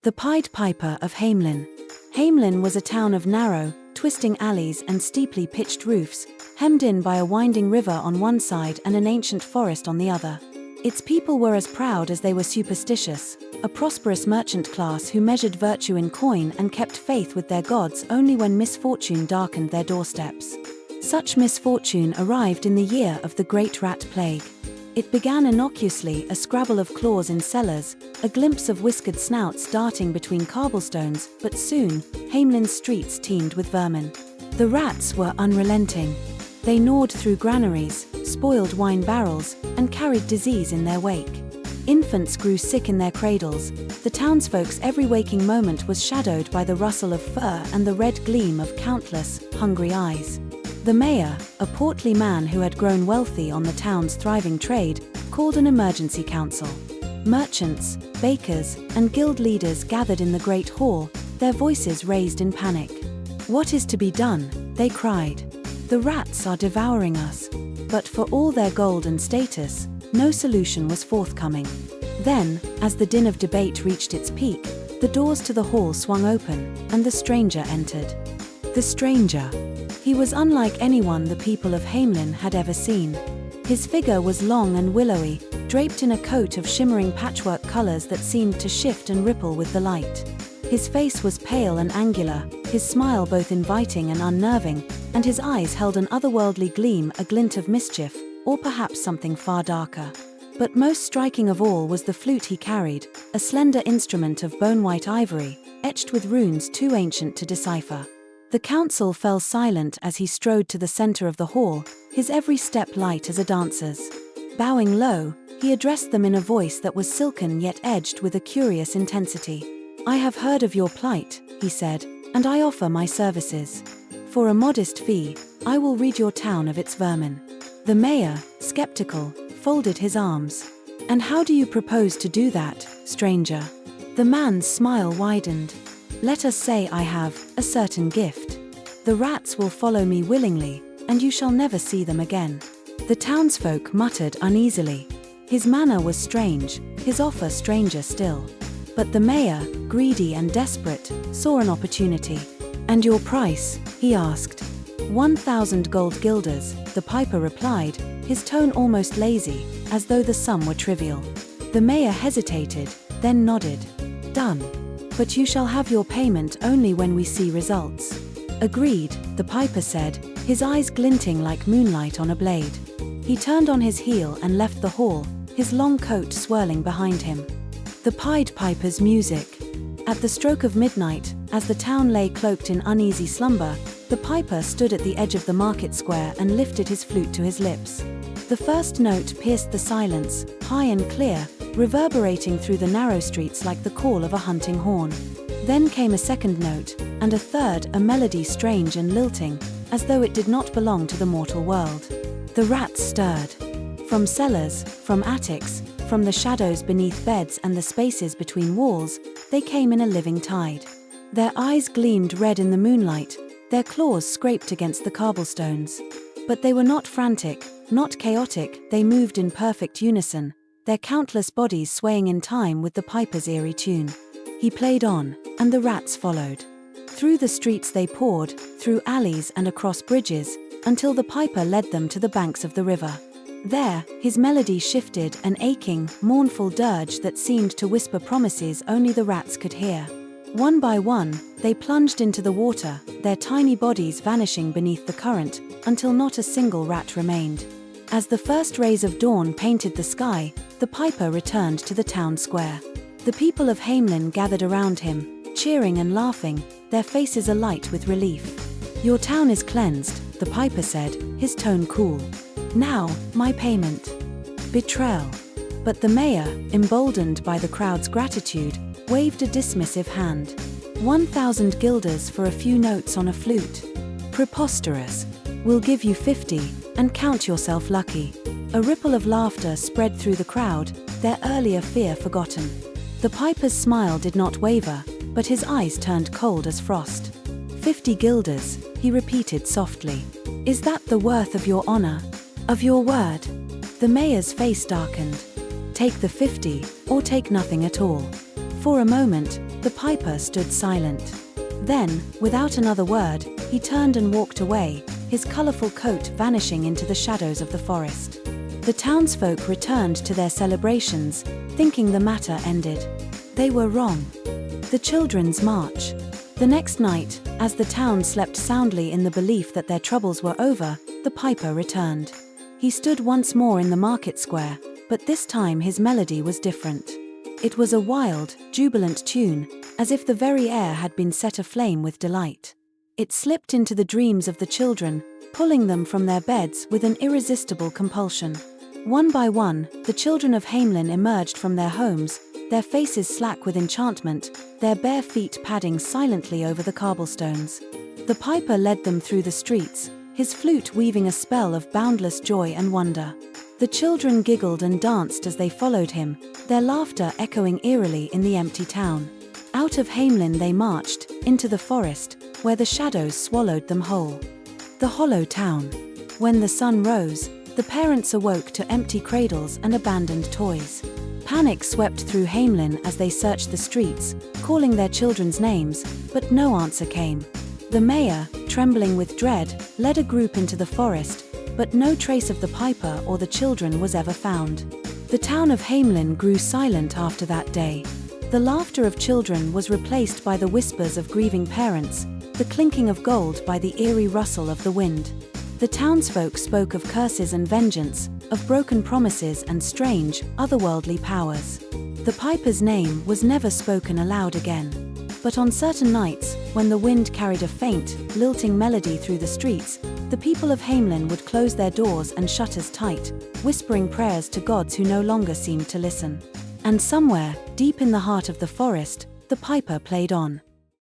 The Pied Piper of Hamelin. Hamelin was a town of narrow, twisting alleys and steeply pitched roofs, hemmed in by a winding river on one side and an ancient forest on the other. Its people were as proud as they were superstitious, a prosperous merchant class who measured virtue in coin and kept faith with their gods only when misfortune darkened their doorsteps. Such misfortune arrived in the year of the Great Rat Plague. It began innocuously, a scrabble of claws in cellars, a glimpse of whiskered snouts darting between cobblestones, but soon, Hamelin's streets teemed with vermin. The rats were unrelenting. They gnawed through granaries, spoiled wine barrels, and carried disease in their wake. Infants grew sick in their cradles. The townsfolk's every waking moment was shadowed by the rustle of fur and the red gleam of countless, hungry eyes. The mayor, a portly man who had grown wealthy on the town's thriving trade, called an emergency council. Merchants, bakers, and guild leaders gathered in the great hall, their voices raised in panic. "What is to be done?" they cried. "The rats are devouring us." But for all their gold and status, no solution was forthcoming. Then, as the din of debate reached its peak, the doors to the hall swung open, and the stranger entered. The stranger. He was unlike anyone the people of Hamelin had ever seen. His figure was long and willowy, draped in a coat of shimmering patchwork colors that seemed to shift and ripple with the light. His face was pale and angular, his smile both inviting and unnerving, and his eyes held an otherworldly gleam, a glint of mischief, or perhaps something far darker. But most striking of all was the flute he carried, a slender instrument of bone-white ivory, etched with runes too ancient to decipher. The council fell silent as he strode to the center of the hall, his every step light as a dancer's. Bowing low, he addressed them in a voice that was silken yet edged with a curious intensity. "I have heard of your plight," he said, "and I offer my services. For a modest fee, I will rid your town of its vermin." The mayor, skeptical, folded his arms. "And how do you propose to do that, stranger?" The man's smile widened. "Let us say I have a certain gift. The rats will follow me willingly, and you shall never see them again." The townsfolk muttered uneasily. His manner was strange, his offer stranger still. But the mayor, greedy and desperate, saw an opportunity. "And your price?" he asked. 1,000 gold guilders, the piper replied, his tone almost lazy, as though the sum were trivial. The mayor hesitated, then nodded. "Done. But you shall have your payment only when we see results." "Agreed," the piper said, his eyes glinting like moonlight on a blade. He turned on his heel and left the hall, his long coat swirling behind him. The Pied Piper's music. At the stroke of midnight, as the town lay cloaked in uneasy slumber, the piper stood at the edge of the market square and lifted his flute to his lips. The first note pierced the silence, high and clear, reverberating through the narrow streets like the call of a hunting horn. Then came a second note, and a third, a melody strange and lilting, as though it did not belong to the mortal world. The rats stirred. From cellars, from attics, from the shadows beneath beds and the spaces between walls, they came in a living tide. Their eyes gleamed red in the moonlight, their claws scraped against the cobblestones. But they were not frantic, not chaotic, they moved in perfect unison, their countless bodies swaying in time with the piper's eerie tune. He played on, and the rats followed. Through the streets they poured, through alleys and across bridges, until the piper led them to the banks of the river. There, his melody shifted, an aching, mournful dirge that seemed to whisper promises only the rats could hear. One by one, they plunged into the water, their tiny bodies vanishing beneath the current, until not a single rat remained. As the first rays of dawn painted the sky, the piper returned to the town square. The people of Hamelin gathered around him, cheering and laughing, their faces alight with relief. "Your town is cleansed," the piper said, his tone cool. "Now, my payment." Betrayal. But the mayor, emboldened by the crowd's gratitude, waved a dismissive hand. 1,000 guilders for a few notes on a flute. "Preposterous. We'll give you 50, and count yourself lucky." A ripple of laughter spread through the crowd, their earlier fear forgotten. The piper's smile did not waver, but his eyes turned cold as frost. 50 guilders, he repeated softly. "Is that the worth of your honor? Of your word?" The mayor's face darkened. "Take the 50, or take nothing at all." For a moment, the piper stood silent. Then, without another word, he turned and walked away, his colorful coat vanishing into the shadows of the forest. The townsfolk returned to their celebrations, thinking the matter ended. They were wrong. The children's march. The next night, as the town slept soundly in the belief that their troubles were over, the piper returned. He stood once more in the market square, but this time his melody was different. It was a wild, jubilant tune, as if the very air had been set aflame with delight. It slipped into the dreams of the children, pulling them from their beds with an irresistible compulsion. One by one, the children of Hamelin emerged from their homes, their faces slack with enchantment, their bare feet padding silently over the cobblestones. The piper led them through the streets, his flute weaving a spell of boundless joy and wonder. The children giggled and danced as they followed him, their laughter echoing eerily in the empty town. Out of Hamelin they marched, into the forest, where the shadows swallowed them whole. The hollow town. When the sun rose, the parents awoke to empty cradles and abandoned toys. Panic swept through Hamelin as they searched the streets, calling their children's names, but no answer came. The mayor, trembling with dread, led a group into the forest, but no trace of the piper or the children was ever found. The town of Hamelin grew silent after that day. The laughter of children was replaced by the whispers of grieving parents, the clinking of gold by the eerie rustle of the wind. The townsfolk spoke of curses and vengeance, of broken promises and strange, otherworldly powers. The piper's name was never spoken aloud again. But on certain nights, when the wind carried a faint, lilting melody through the streets, the people of Hamelin would close their doors and shutters tight, whispering prayers to gods who no longer seemed to listen. And somewhere, deep in the heart of the forest, the piper played on.